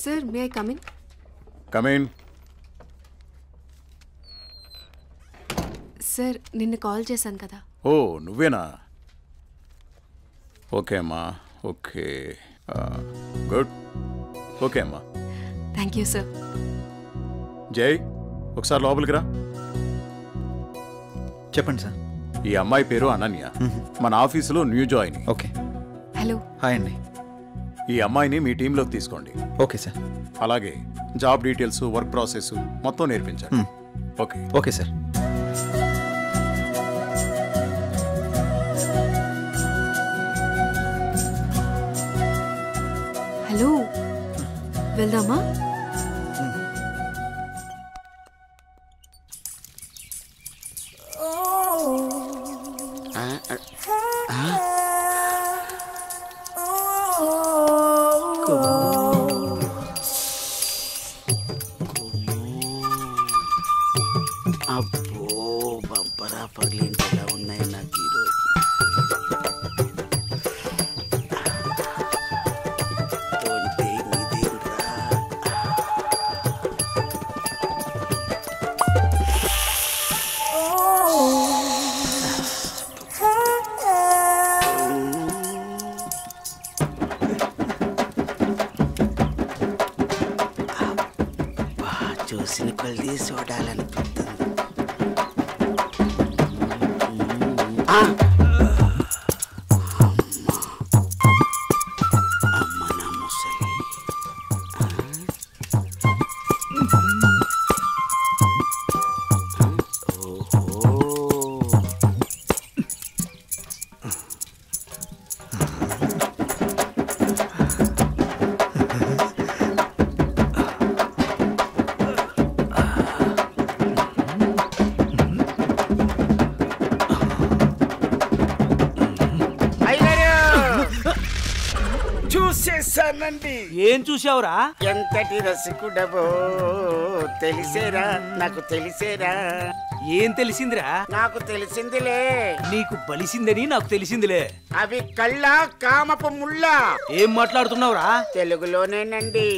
Sir may I come in? Come in. Sir నిన్న call చేశాను కదా. ఓ నువ్వేనా? ఓకే అమ్మా. Okay good. ఓకే అమ్మా. Thank you sir. జై ఒకసారి లోపలికి రా. చెప్పండి సార్. ఈ అమ్మాయి పేరు అనన్య, మన ఆఫీసులో new join. Okay. Hello. Hi అండి. ఈ అమ్మాయిని మీ టీంలోకి తీసుకోండి. Okay sir. అలాగే జాబ్ డీటెయిల్స్, వర్క్ ప్రాసెస్ మొత్తం నేర్పించండి. ఓకే. Okay sir. హలో, వెళ్దామా? అబ్బో బంపరా పగిలించేలా ఉన్నాయి నాకు ఈరోజు. చూసిన కొలిది చూడాలనిపిస్తుంది. అమ్మ నా ముసలి. చూసేసానండి. ఏం చూసావురా? ఎంతటి రసికుడవో తెలిసేరా, నాకు తెలిసేరా. ఏం తెలిసిందిరా? నాకు తెలిసిందిలే. నీకు బలిసిందని నాకు తెలిసిందిలే. అవి కళ్ళ కామపు ముళ్ళ. ఏం మాట్లాడుతున్నావురా? తెలుగులోనేనండి.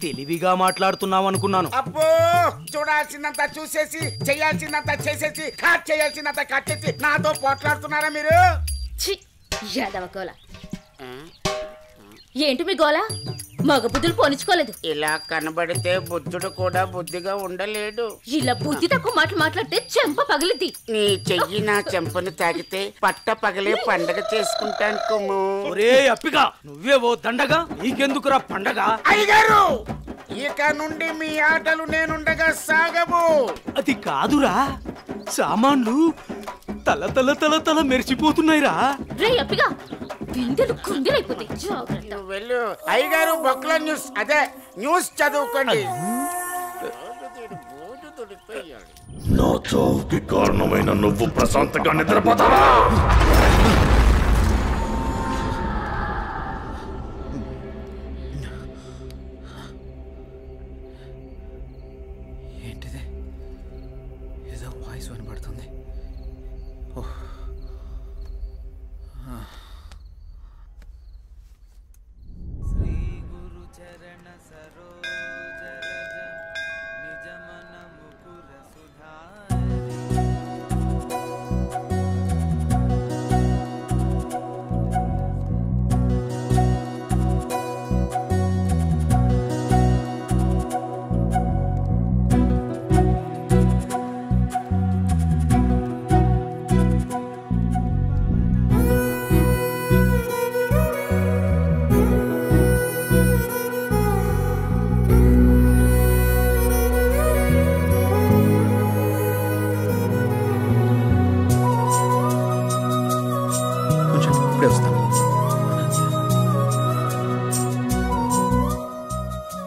తెలివిగా మాట్లాడుతున్నావు అనుకున్నాను. అబ్బో చూడాల్సిందంతా చూసేసి, చేయాల్సిందంతా చేసేసి, కట్ చేయాల్సిందంతా కట్ చేసి నాతో పోట్లాడుతున్నారా మీరు? ఏంటి మీ గోల? మగ బుద్ధులు పోనిచ్చుకోలేదు. ఇలా కనబడితే బుద్ధుడు కూడా బుద్ధిగా ఉండలేడు. ఇలా బుద్ధి తక్కువ మాటలు మాట్లాడితే చెంప పగిలిద్ది. నీ చెయ్యి నా చెంపను తాకితే పట్ట పగలే పండగ చేసుకుంటాను కుమ్ము. ఒరే అప్పిగా, నువ్వే ఓ దండగా, నీకెందుకురా పండగ? అయ్యగారు, ఇక నుండి మీ ఆటలు నేనుండగా సాగవు. అది కాదురా, సామాన్లు తల తల తల తల మెరిసిపోతున్నాయిరా. రే అప్పిగా, బిందెలు కుంగిలైపోతాయి. జాగ్రత్త. వెళ్ళు అయ్యగారు. బొక్కల న్యూస్, అదే న్యూస్ చదువుకోండి. నా చావుకి కారణమైన నువ్వు ప్రశాంతంగా నిద్రపోతావా? ఏంటిది? ఏదో వాయిస్ వినబడుతుంది.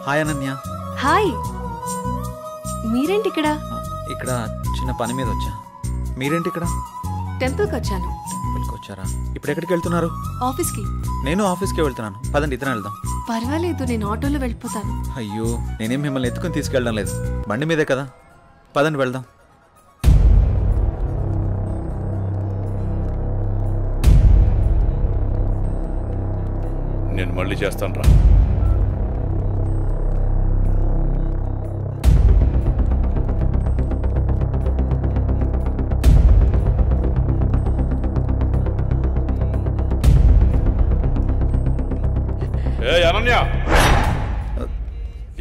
హాయ్ అనన్య. హాయ్. మీరేంటి ఇక్కడ? ఇక్కడ చిన్న పని మీద వచ్చా. మీరేంటి ఇక్కడ? టెంపుల్కి వచ్చాను. టెంపుల్కి వచ్చారా? ఇప్పుడు ఎక్కడికి వెళ్తున్నారు? ఆఫీస్కి. నేను ఆఫీస్కి వెళ్తున్నాను. పదండి, ఇద్దరం వెళ్దాం. పర్వాలేదు, నేను ఆటోలో వెళ్ళిపోతాను. అయ్యో, నేనేం మిమ్మల్ని ఎత్తుకుని తీసుకెళ్ళడం లేదు, బండి మీదే కదా. పదండి వెళ్దాం. నేను మళ్ళీ చేస్తాను రా.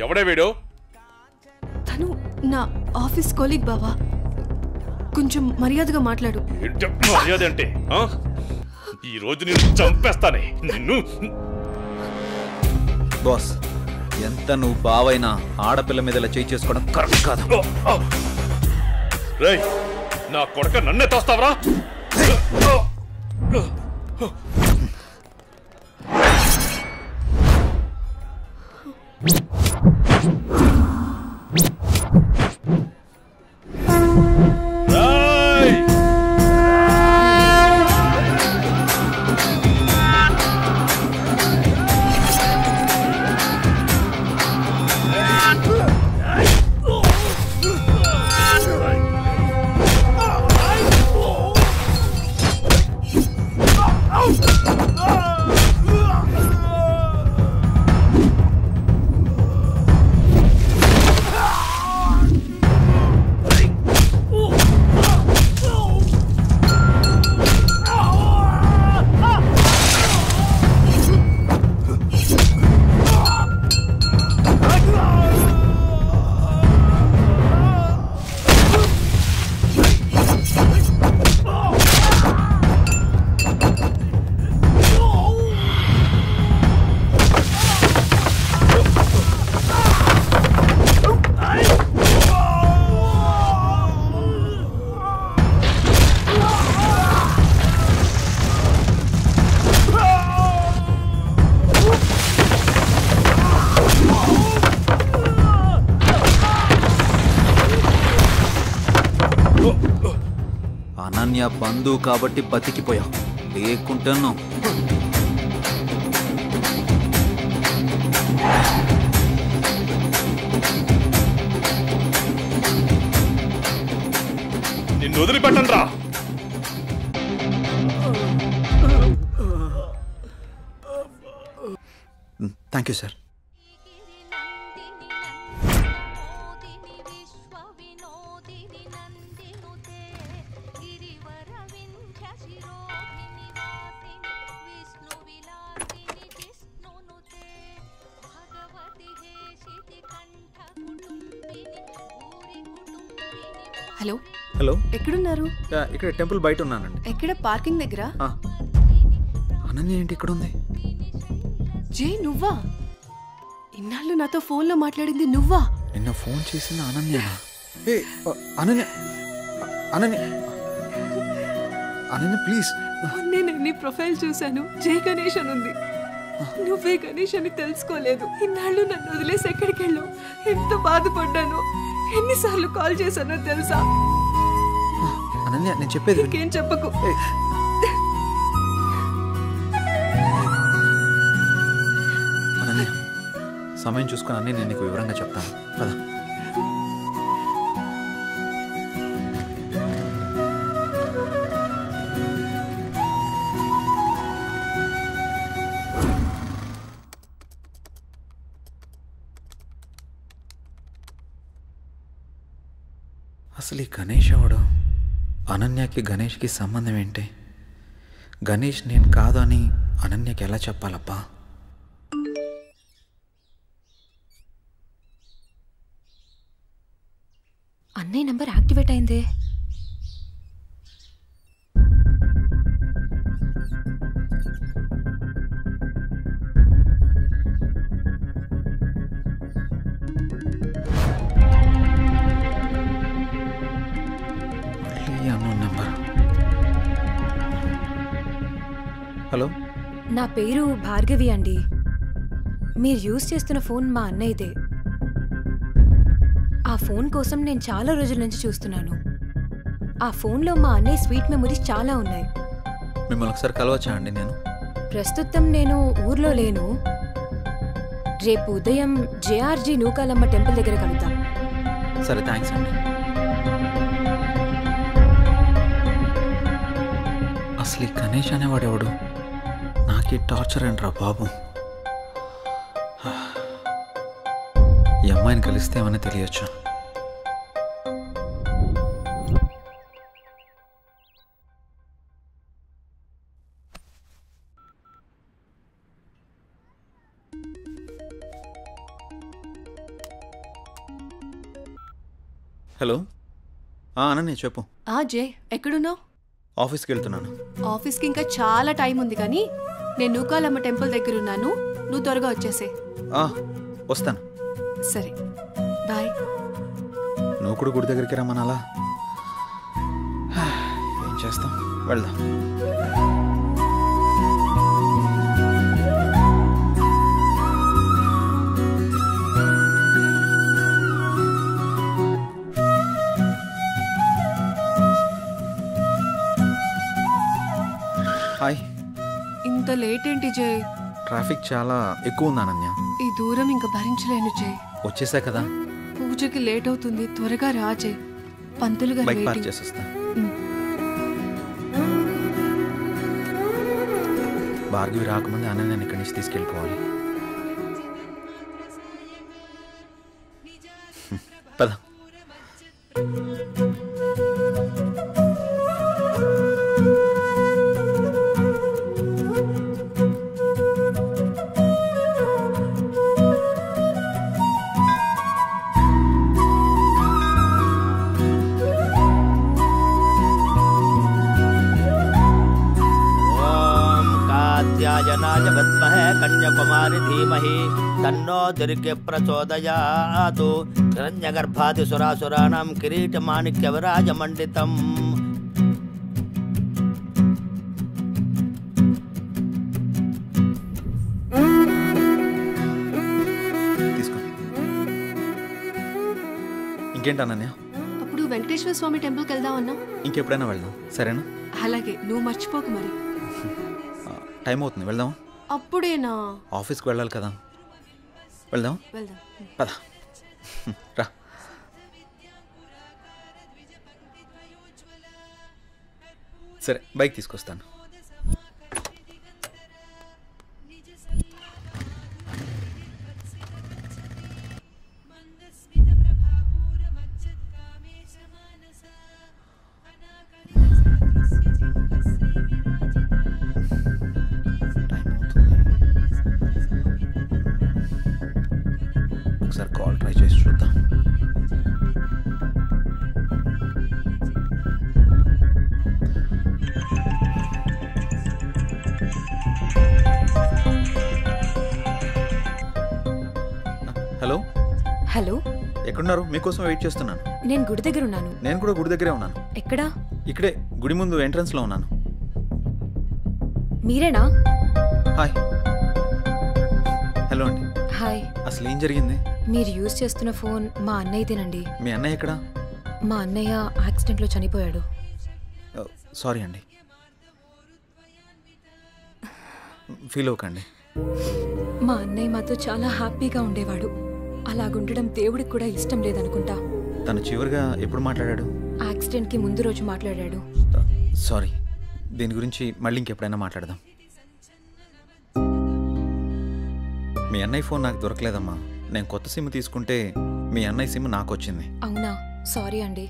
ఎవడే వీడు? తను నా ఆఫీస్ కొలీగ్ బావా. కొంచెం మర్యాదగా మాట్లాడు. ఏంటి మర్యాద అంటే? ఈ రోజు నేను చంపేస్తానే నిన్ను. బాస్, ఎంత నువ్వు బావైనా ఆడపిల్ల మీద ఇలా చేయి చేసుకోవడం కరెక్ట్ కాదు. రేయ్, నా కొడుక నన్నే తోస్తావరా? అనన్య బంధువు కాబట్టి బతికిపోయావు, లేకుంటున్నావు. నిన్ను వదిలిపెట్టను రా. Thank you sir. Hello hello, ఎక్కడున్నారు? ఇక్కడ టెంపుల్ బయట ఉన్నానండి. ఎక్కడ? పార్కింగ్ దగ్గర. అనన్య ఏంటి ఇక్కడ ఉంది? జే, నువ్వా? ఇన్నాళ్ళు నాతో ఫోన్లో మాట్లాడింది నువ్వా? నిన్న ఫోన్ చేసింది అనన్య. అనన్య అనన్య అనన్య ప్లీజ్. నేను నీ ప్రొఫైల్ చూశాను, జే గణేష్ అని ఉంది. నువ్వే గణేష్ అని తెలుసుకోలేదు. ఇన్నాళ్ళు నన్ను వదిలేసి ఎక్కడికి వెళ్ళావు? ఎంత బాధపడ్డాను, ఎన్నిసార్లు కాల్ చేశానో తెలుసా? అనన్య నేను చెప్పేది ఇంకేం చెప్పకు. అనన్య, సమయం చూసుకుని అన్నీ నేను నీకు వివరంగా చెప్తాను కదా. అసలు ఈ గణేష్ ఎవడు? అనన్యకి గణేష్కి సంబంధం ఏంటి? గణేష్ నేను కాదు అని అనన్యకి ఎలా చెప్పాలబ్బా? అన్నయ్య నంబర్ యాక్టివేట్ అయిందే. హలో, నా పేరు భార్గవి అండి. మీరు యూజ్ చేస్తున్న ఫోన్ మా అన్నయ్యదే. ఆ ఫోన్ కోసం నేను చాలా రోజుల నుంచి చూస్తున్నాను. ఆ ఫోన్లో మా అన్నయ్య స్వీట్ మెమరీస్ చాలా ఉన్నాయి. మిమ్మల్ని ఒకసారి కలవచ్చా అండి? నేను ప్రస్తుతం నేను ఊర్లో లేను. రేపు ఉదయం జేఆర్జీ నూకాలమ్మ టెంపుల్ దగ్గర కలుద్దాం. సరే, థ్యాంక్స్ అండి. అసలు ఈ గణేష్ అనేవాడెవడు? నాకే టార్చర్ అంటరా బాబు. ఈ అమ్మాయిని కలిస్తే ఏమని తెలియచ్చు. హలో అనన్య చెప్పు. జే ఎక్కడున్నావు? ఆఫీస్కి వెళ్తున్నాను. ఆఫీస్కి ఇంకా చాలా టైం ఉంది కానీ నేను నూకాలమ్మ టెంపుల్ దగ్గర ఉన్నాను, నువ్వు త్వరగా వచ్చేసే. వస్తాను. సరే బాయ్. నువ్వు కూడా గుడి దగ్గరికి రమ్మనాలా? ఏం చేస్తాం, వెళ్దాం. హాయ్. ఇంత లేట్ ఏంటి జై? ట్రాఫిక్ చాలా ఎక్కువ ఉంది అనన్య. ఈ దూరం ఇంకా భరించలేను జై. వచ్చేసా కదా. పూజకి లేట్ అవుతుంది, త్వరగా రా జై. పంతులు గారు బైక్ పార్క్ వెయిటింగ్. చేసేస్తా. భార్గవి రాకముందే అనన్యని ఇక్కడి నుంచి తీసుకెళ్ళిపోవాలి. పద. कात्यायनाय विद्महे कन्याकुमारी धीमहि तन्नो दुर्गे प्रचोदयात् हिरण्यगर्भादिसुरासुराणां किरीटमाणिक्यविराजमण्डितम् తీసుకో. ఇంకేంటి అనన్య? అప్పుడు వెంకటేశ్వర స్వామి టెంపుల్కి వెళ్దామన్నా. ఇంకెప్పుడైనా వెళ్దాం, సరేనా? అలాగే, నువ్వు మర్చిపోకు మరి. టైం అవుతుంది, వెళ్దాం. అప్పుడేనా? ఆఫీస్కి వెళ్ళాలి కదా. వెళ్దాం. వెళ్దాం పద. రా. సరే, బైక్ తీసుకొస్తాను. ఒకసారి కాల్ ట్రై చేసి చూద్దాం. హలో. హలో, ఎక్కడున్నారు? మీకోసం వెయిట్ చేస్తున్నాను. నేను గుడి దగ్గర ఉన్నాను. నేను కూడా గుడి దగ్గరే ఉన్నాను. ఎక్కడా? ఇక్కడే గుడి ముందు ఎంట్రన్స్లో ఉన్నాను. మీరేనా? హాయ్. హలో అండి. హాయ్. అసలు ఏం జరిగింది? మీరు యూజ్ చేస్తున్న ఫోన్ మా అన్నయ్యదేనండి. మీ అన్నయ్య ఎక్కడా? మా అన్నయ్య యాక్సిడెంట్లో చనిపోయాడు. సారీ అండి. ఫీల్ అవ్వకండి. మా అన్నయ్య మాతో చాలా హ్యాపీగా ఉండేవాడు. అలాగుండడం దేవుడికి కూడా ఇష్టం లేదనుకుంటా. తను చివరిగా ఎప్పుడు మాట్లాడాడు? యాక్సిడెంట్కి ముందు రోజు మాట్లాడాడు. సారీ. దీని గురించి మళ్ళీ ఇంకెప్పుడైనా మాట్లాడదాం. మీ అన్నయ్య ఫోన్ నాకు దొరకలేదమ్మా. నేను కొత్త సిమ్ తీసుకుంటే మీ అన్నయ్య సిమ్ నాకు వచ్చింది. అవునా? సారీ అండి.